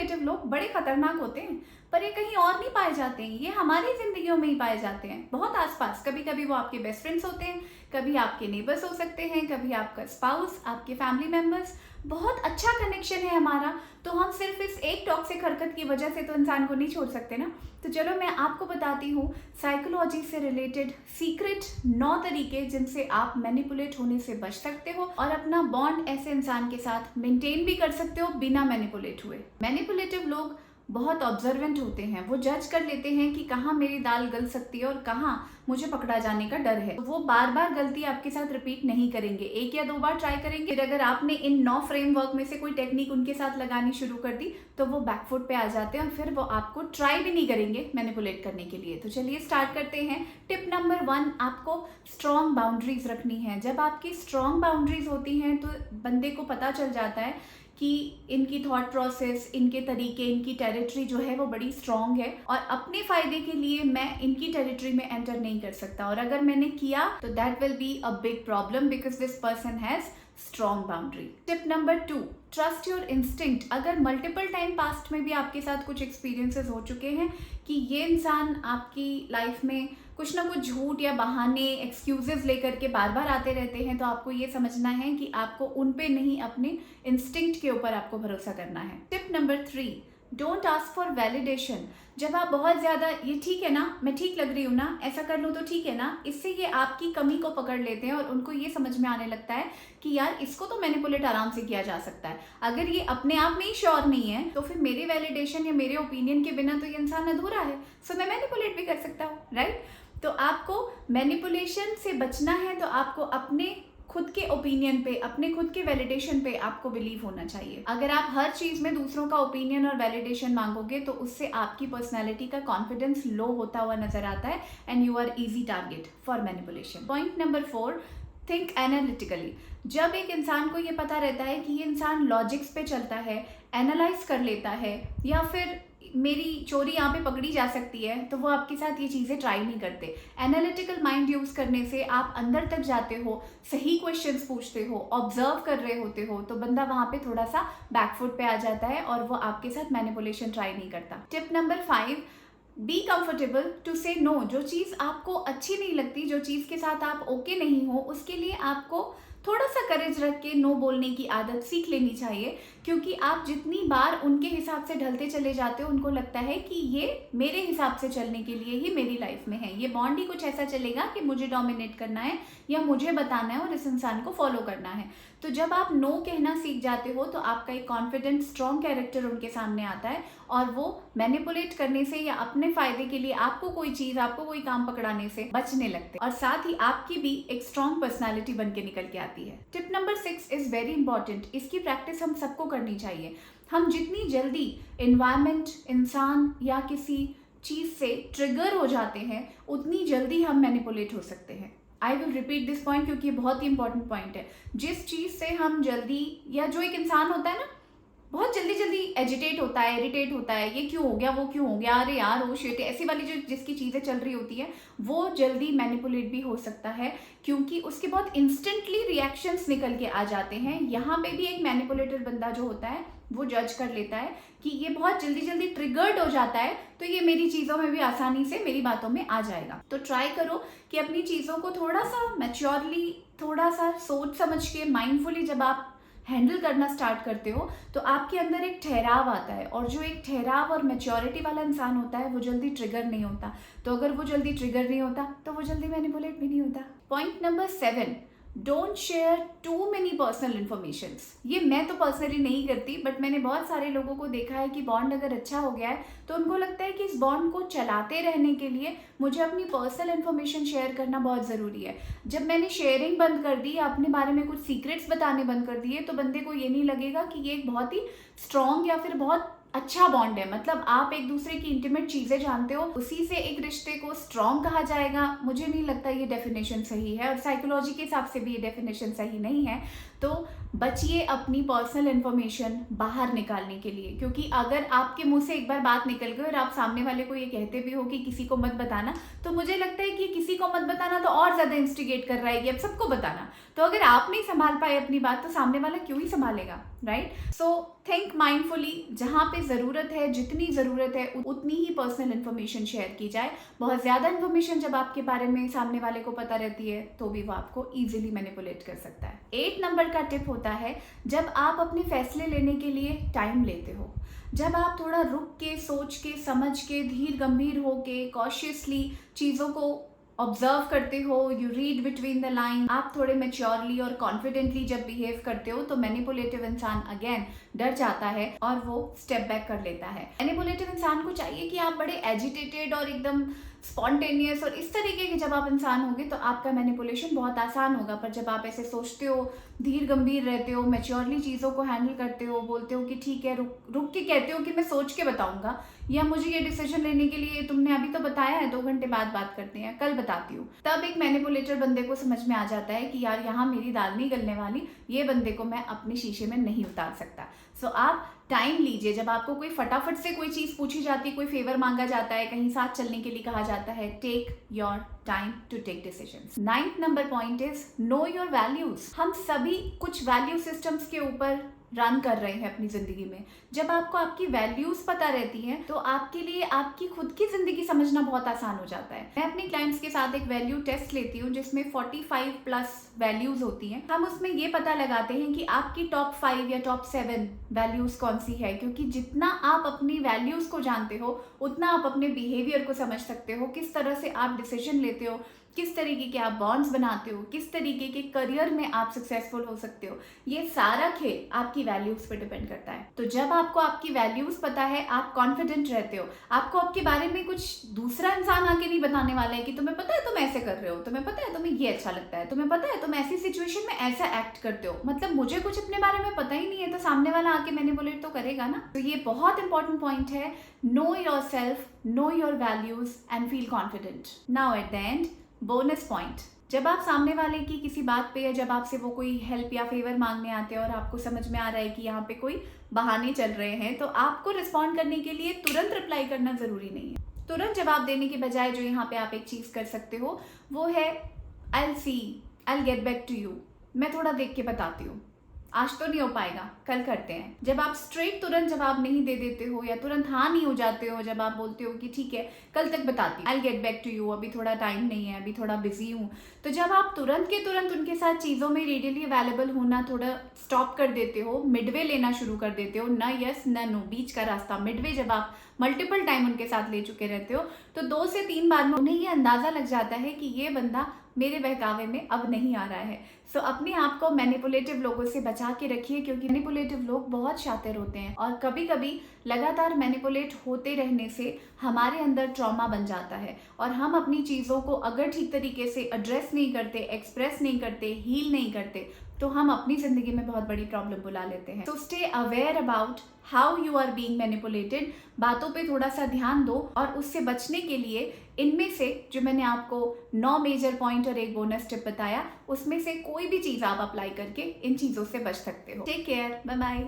Manipulative लोग बड़े खतरनाक होते हैं, पर ये कहीं और नहीं पाए जाते हैं, ये हमारी जिंदगियों में ही पाए जाते हैं, बहुत आसपास। कभी कभी वो आपके बेस्ट फ्रेंड्स होते हैं, कभी आपके नेबर्स हो सकते हैं, कभी आपका स्पाउस, आपके फैमिली मेंबर्स। बहुत अच्छा कनेक्शन है हमारा, तो हम सिर्फ इस एक टॉक्सिक हरकत की वजह से तो इंसान को नहीं छोड़ सकते ना। तो चलो मैं आपको बताती हूँ साइकोलॉजी से रिलेटेड सीक्रेट 9 तरीके जिनसे आप मैनिपुलेट होने से बच सकते हो और अपना बॉन्ड ऐसे इंसान के साथ मेंटेन भी कर सकते हो बिना मैनिपुलेट हुए। मैनिपुलेटिव लोग बहुत ऑब्जर्वेंट होते हैं, वो जज कर लेते हैं कि कहाँ मेरी दाल गल सकती है और कहाँ मुझे पकड़ा जाने का डर है। वो बार बार गलती आपके साथ रिपीट नहीं करेंगे, 1 या 2 बार ट्राई करेंगे, फिर अगर आपने इन 9 फ्रेमवर्क में से कोई टेक्निक उनके साथ लगानी शुरू कर दी तो वो बैकफुट पे आ जाते हैं और फिर वो आपको ट्राई भी नहीं करेंगे मैनिपुलेट करने के लिए। तो चलिए स्टार्ट करते हैं। टिप नंबर 1, आपको स्ट्रॉन्ग बाउंड्रीज रखनी है। जब आपकी स्ट्रॉन्ग बाउंड्रीज होती हैं तो बंदे को पता चल जाता है कि इनकी थॉट प्रोसेस, इनके तरीके, इनकी टेरिटरी जो है वो बड़ी स्ट्रॉन्ग है और अपने फायदे के लिए मैं इनकी टेरिटरी में एंटर नहीं कर सकता, और अगर मैंने किया तो that will be a big problem because this person has strong boundary. Tip number 2, trust your instinct. अगर मल्टीपल टाइम पास्ट में भी आपके साथ कुछ एक्सपीरियंसेस हो चुके हैं कि ये इंसान आपकी लाइफ में कुछ ना कुछ झूठ या बहाने, एक्सक्यूजेस लेकर के बार बार आते रहते हैं, तो आपको ये समझना है कि आपको उन पे नहीं, अपने इंस्टिंक्ट के ऊपर आपको भरोसा करना है। Tip number 3, don't ask for validation. जब आप बहुत ज़्यादा ये ठीक है ना, मैं ठीक लग रही हूँ ना, ऐसा कर लूँ तो ठीक है ना, इससे ये आपकी कमी को पकड़ लेते हैं और उनको ये समझ में आने लगता है कि यार इसको तो मैनिपुलेट आराम से किया जा सकता है। अगर ये अपने आप में ही श्योर नहीं है तो फिर मेरे वैलिडेशन या मेरे ओपिनियन के बिना तो ये इंसान अधूरा है, सो मैं मैनिपुलेट भी कर सकता हूँ, राइट। तो आपको मैनिपुलेशन से बचना है तो आपको अपने खुद के ओपिनियन पे, अपने खुद के वैलिडेशन पे आपको बिलीव होना चाहिए। अगर आप हर चीज में दूसरों का ओपिनियन और वैलिडेशन मांगोगे तो उससे आपकी पर्सनैलिटी का कॉन्फिडेंस लो होता हुआ नजर आता है and you are easy target for manipulation. Point number 4, think analytically. जब एक इंसान को ये पता रहता है कि ये इंसान लॉजिक्स पे चलता है, एनालाइज कर लेता है, या फिर मेरी चोरी यहाँ पे पकड़ी जा सकती है, तो वो आपके साथ ये चीज़ें ट्राई नहीं करते। एनालिटिकल माइंड यूज़ करने से आप अंदर तक जाते हो, सही क्वेश्चंस पूछते हो, ऑब्जर्व कर रहे होते हो, तो बंदा वहाँ पे थोड़ा सा बैकफुट पे आ जाता है और वो आपके साथ मैनिपुलेशन ट्राई नहीं करता। Tip number 5, be comfortable to say no. जो चीज़ आपको अच्छी नहीं लगती, जो चीज़ के साथ आप ओके नहीं हो, उसके लिए आपको थोड़ा सा करेज रख के नो बोलने की आदत सीख लेनी चाहिए, क्योंकि आप जितनी बार उनके हिसाब से ढलते चले जाते हो उनको लगता है कि ये मेरे हिसाब से चलने के लिए ही मेरी लाइफ में है, ये बॉन्ड ही कुछ ऐसा चलेगा कि मुझे डोमिनेट करना है या मुझे बताना है और इस इंसान को फॉलो करना है। तो जब आप नो कहना सीख जाते हो तो आपका एक कॉन्फिडेंट स्ट्रॉन्ग कैरेक्टर उनके सामने आता है और वो मैनिपुलेट करने से या अपने फायदे के लिए आपको कोई चीज, आपको कोई काम पकड़ाने से बचने लगते हैं और साथ ही आपकी भी एक स्ट्रॉन्ग पर्सनालिटी बन के निकल के आती है। Tip number 6 is very important. इसकी प्रैक्टिस हम सबको करनी चाहिए। हम जितनी जल्दी एनवायरमेंट, इंसान या किसी चीज से ट्रिगर हो जाते हैं उतनी जल्दी हम मैनिपुलेट हो सकते हैं। I will repeat this point क्योंकि ये बहुत ही इंपॉर्टेंट पॉइंट है। जिस चीज से हम जल्दी, या जो एक इंसान होता है ना बहुत जल्दी जल्दी एजिटेट होता है, इरिटेट होता है, ये क्यों हो गया, वो क्यों हो गया, अरे यार वो शिट, ऐसी वाली जो जिसकी चीज़ें चल रही होती है वो जल्दी मैनिपुलेट भी हो सकता है क्योंकि उसके बहुत इंस्टेंटली रिएक्शंस निकल के आ जाते हैं। यहाँ पे भी एक मैनिपुलेटर बंदा जो होता है वो जज कर लेता है कि ये बहुत जल्दी जल्दी ट्रिगर्ड हो जाता है तो ये मेरी चीज़ों में भी आसानी से मेरी बातों में आ जाएगा। तो ट्राई करो कि अपनी चीज़ों को थोड़ा सा मैच्योरली, थोड़ा सा सोच समझ के, माइंडफुली जब आप हैंडल करना स्टार्ट करते हो तो आपके अंदर एक ठहराव आता है, और जो एक ठहराव और मैच्योरिटी वाला इंसान होता है वो जल्दी ट्रिगर नहीं होता। तो अगर वो जल्दी ट्रिगर नहीं होता तो वो जल्दी मैनिपुलेट भी नहीं होता। Point number 7, don't share too many personal information. ये मैं तो पर्सनली नहीं करती, बट मैंने बहुत सारे लोगों को देखा है कि बॉन्ड अगर अच्छा हो गया है तो उनको लगता है कि इस बॉन्ड को चलाते रहने के लिए मुझे अपनी पर्सनल इन्फॉर्मेशन शेयर करना बहुत ज़रूरी है। जब मैंने शेयरिंग बंद कर दी, अपने बारे में कुछ सीक्रेट्स बताने बंद कर दिए, तो बंदे को ये नहीं लगेगा कि ये एक बहुत ही स्ट्रॉन्ग या फिर बहुत अच्छा बॉन्ड है। मतलब आप एक दूसरे की इंटीमेट चीज़ें जानते हो, उसी से एक रिश्ते को स्ट्रॉन्ग कहा जाएगा। मुझे नहीं लगता ये डेफिनेशन सही है और साइकोलॉजी के हिसाब से भी ये डेफिनेशन सही नहीं है। तो बचिए अपनी पर्सनल इन्फॉर्मेशन बाहर निकालने के लिए, क्योंकि अगर आपके मुंह से एक बार बात निकल गई और आप सामने वाले को ये कहते भी हो कि किसी को मत बताना, तो मुझे लगता है कि किसी को मत बताना तो और ज़्यादा इंस्टिगेट कर रहा है कि अब सबको बताना। तो अगर आप नहीं संभाल पाए अपनी बात, तो सामने वाला क्यों ही संभालेगा, राइट? सो थिंक माइंडफुली, जहाँ पे ज़रूरत है, जितनी ज़रूरत है उतनी ही पर्सनल इन्फॉर्मेशन शेयर की जाए। बहुत ज़्यादा इन्फॉर्मेशन जब आपके बारे में सामने वाले को पता रहती है तो भी वो आपको ईजिली मैनिपुलेट कर सकता है। 8 नंबर का टिप होता है, जब आप अपने फैसले लेने के लिए टाइम लेते हो, जब आप थोड़ा रुक के, सोच के, समझ के, धीर गंभीर होके, कॉशियसली चीज़ों को ऑब्जर्व करते हो, you read between the line, आप थोड़े मेच्योरली और कॉन्फिडेंटली जब बिहेव करते हो, तो मैनिपुलेटिव इंसान अगेन डर जाता है और वो स्टेप बैक कर लेता है। मैनिपुलेटिव इंसान को चाहिए कि आप बड़े एजिटेटेड और एकदम स्पॉन्टेनियस और इस तरीके के जब आप इंसान होंगे तो आपका मैनिपुलेशन बहुत आसान होगा। पर जब आप ऐसे सोचते हो, धीर गंभीर रहते हो, मैच्योरली चीज़ों को हैंडल करते हो, बोलते हो कि ठीक है, रुक रुक के कहते हो कि मैं सोच के बताऊंगा, या मुझे ये डिसीजन लेने के लिए तुमने अभी तो बताया है, 2 घंटे बाद बात करते हैं, कल बताती हूँ, तब एक मैनिपुलेटर बंदे को समझ में आ जाता है कि यार यहाँ मेरी दाल नहीं गलने वाली, ये बंदे को मैं अपने शीशे में नहीं उतार सकता। सो आप टाइम लीजिए। जब आपको कोई फटाफट से कोई चीज़ पूछी जाती है, कोई फेवर मांगा जाता है, कहीं साथ चलने के लिए कहा जाता है, take your time to take decisions. 9th number point is know your values. हम सभी कुछ वैल्यू सिस्टम्स के ऊपर रन कर रहे हैं अपनी जिंदगी में। जब आपको आपकी वैल्यूज पता रहती हैं तो आपके लिए आपकी खुद की जिंदगी समझना बहुत आसान हो जाता है। मैं अपने क्लाइंट्स के साथ एक वैल्यू टेस्ट लेती हूँ जिसमें 45 प्लस वैल्यूज होती हैं। हम उसमें ये पता लगाते हैं कि आपकी टॉप 5 या टॉप 7 वैल्यूज कौन सी है, क्योंकि जितना आप अपनी वैल्यूज को जानते हो उतना आप अपने बिहेवियर को समझ सकते हो, किस तरह से आप डिसीजन लेते हो, किस तरीके के आप बॉन्ड्स बनाते हो, किस तरीके के करियर में आप सक्सेसफुल हो सकते हो। ये सारा खेल आपकी वैल्यूज पे डिपेंड करता है। तो जब आपको आपकी वैल्यूज पता है, आप कॉन्फिडेंट रहते हो, आपको आपके बारे में कुछ दूसरा इंसान आके नहीं बताने वाला है कि तुम्हें पता है तुम ऐसे कर रहे हो, तुम्हें पता है तुम्हें ये अच्छा लगता है, तुम्हें पता है तुम ऐसी सिचुएशन में ऐसा एक्ट करते हो, मतलब मुझे कुछ अपने बारे में पता ही नहीं है, तो सामने वाला आके मैनिपुलेट तो करेगा ना। तो ये बहुत इंपॉर्टेंट पॉइंट है, know your self, no your values and feel confident. Now at the end, bonus point, जब आप सामने वाले की किसी बात पे या जब आपसे वो कोई हेल्प या फेवर मांगने आते हैं और आपको समझ में आ रहा है कि यहाँ पे कोई बहाने चल रहे हैं, तो आपको रिस्पॉन्ड करने के लिए तुरंत रिप्लाई करना जरूरी नहीं है। तुरंत जवाब देने के बजाय जो यहाँ पे आप एक चीज कर सकते हो वो है I will see, I will get back to you, मैं थोड़ा देख के बताती हूँ, आज तो नहीं हो पाएगा, कल करते हैं। जब आप स्ट्रेट तुरंत जवाब नहीं दे देते हो या तुरंत हाँ नहीं हो जाते हो, जब आप बोलते हो कि ठीक है कल तक बताती हूँ, I get back to you, अभी थोड़ा टाइम नहीं है, अभी थोड़ा बिजी हूँ, तो जब आप तुरंत के तुरंत उनके साथ चीज़ों में रेडियली अवेलेबल होना थोड़ा स्टॉप कर देते हो, मिडवे लेना शुरू कर देते हो, ना यस ना नो, बीच का रास्ता मिडवे जब आप मल्टीपल टाइम उनके साथ ले चुके रहते हो, तो 2 से 3 बार में उन्हें ये अंदाजा लग जाता है कि ये बंदा मेरे बहकावे में अब नहीं आ रहा है। सो अपने आप को मैनिपुलेटिव लोगों से बचा के रखिए, क्योंकि मैनिपुलेटिव लोग बहुत शातिर होते हैं और कभी कभी लगातार मैनिपुलेट होते रहने से हमारे अंदर ट्रॉमा बन जाता है और हम अपनी चीज़ों को अगर ठीक तरीके से एड्रेस नहीं करते, एक्सप्रेस नहीं करते, हील नहीं करते, तो हम अपनी जिंदगी में बहुत बड़ी प्रॉब्लम बुला लेते हैं। So stay aware about how you are being manipulated. बातों पे थोड़ा सा ध्यान दो और उससे बचने के लिए इनमें से जो मैंने आपको 9 मेजर पॉइंट और एक बोनस टिप बताया, उसमें से कोई भी चीज़ आप अप्लाई करके इन चीज़ों से बच सकते हो। Take care, bye bye.